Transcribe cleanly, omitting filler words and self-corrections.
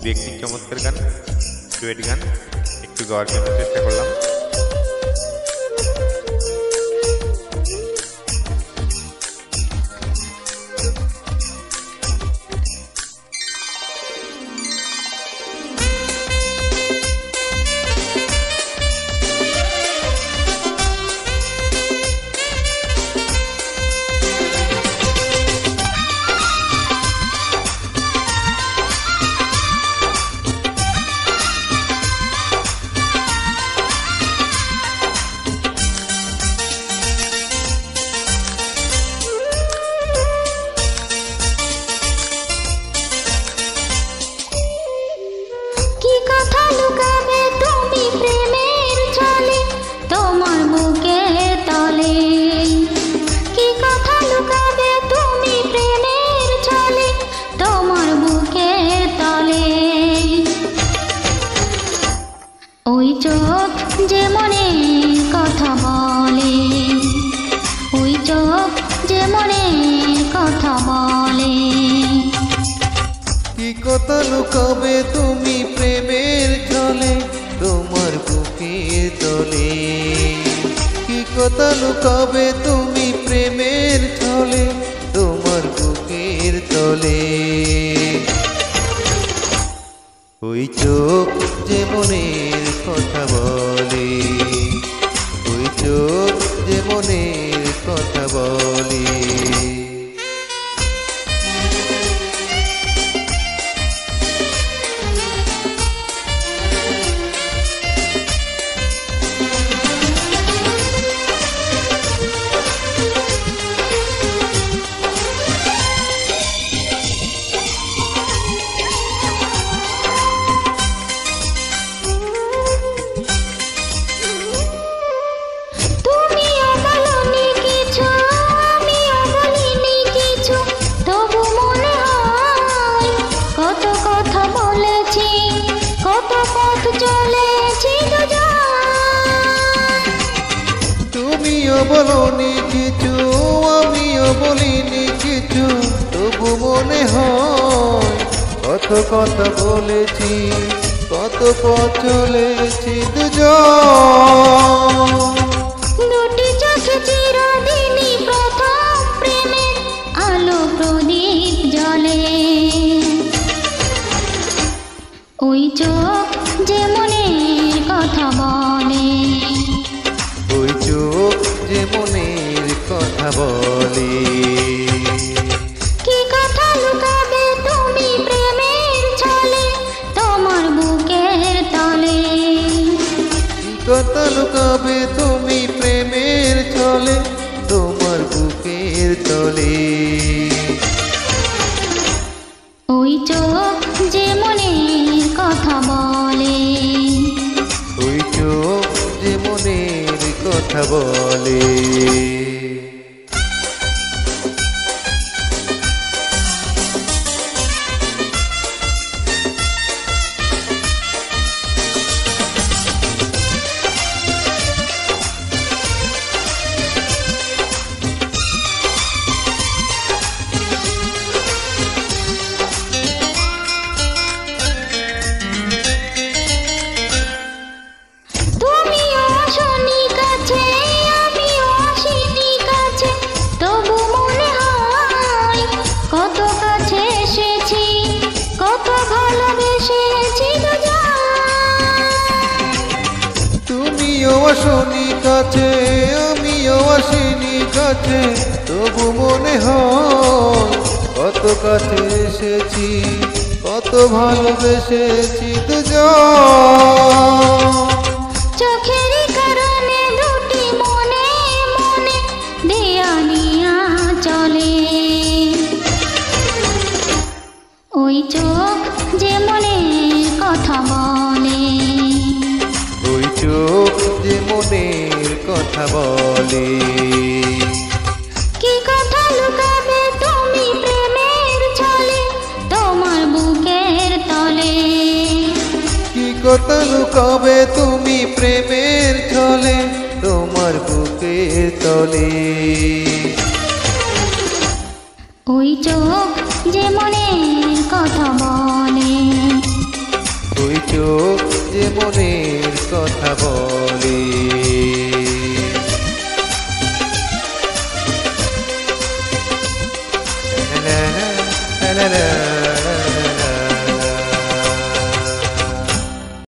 খুবই একটি চমৎকার গান, ডুয়েট গান, একটু গাওয়ার জন্য চেষ্টা করলাম। ওই চোখ যে মনের কথা বলে, ওই চোখ যে মনের কথা বলে। কি কথা লুকাবে তুমি প্রেমের ছলে তোমার বুকের তলে, কি কথা লুকাবে তুমি প্রেমের ছলে তোমার বুকের তলে। ওই চোখ যে মনের কথা বলে, ওই চোখ যে মনের কথা বলে। তুমিও বলনি কিছু আমিও বলিনি কিছু, তবু মনে হয় কত কথা বলেছি, কত পথ চলেছি দুজন। দুটি চোখে চিরদিনই প্রথম প্রেমের আলো প্রদীপ জ্বলে। ওই চোখ যে মনের কথা বলে, ওই চোখ যে মনের কথা বলে। কি কথা লুকাবে তুমি প্রেমের ছলে তোমার বুকের তলে, কি কথা লুকাবে তুমি প্রেমের ছলে তোমার বুকের তলে। ওই চোখ যে মনের কথা বলে, ওই চোখ যে মনের কথা বলে। তুমিও আসনি কাছে আমিও আসিনি কাছে, তবু মনে হয় কত কাছে এসেছি, কত ভালোবেসেছি দুজন। চোখের কারণে দুটি মনে মনে দেয়া নিয়া চলে। ওই চোখ যে মনের কথা বলে, ওই চোখ যে মনের কথা বলে। কি কথা লুকাবে তুমি প্রেমের ছলে তোমার বুকের তলে, কি কথা লুকাবে তুমি প্রেমের ছলে তোমার বুকের তলে। ওই চোখ যে মনের কথা বলে, চোখ যে মনের কথা বলে। La la la la la la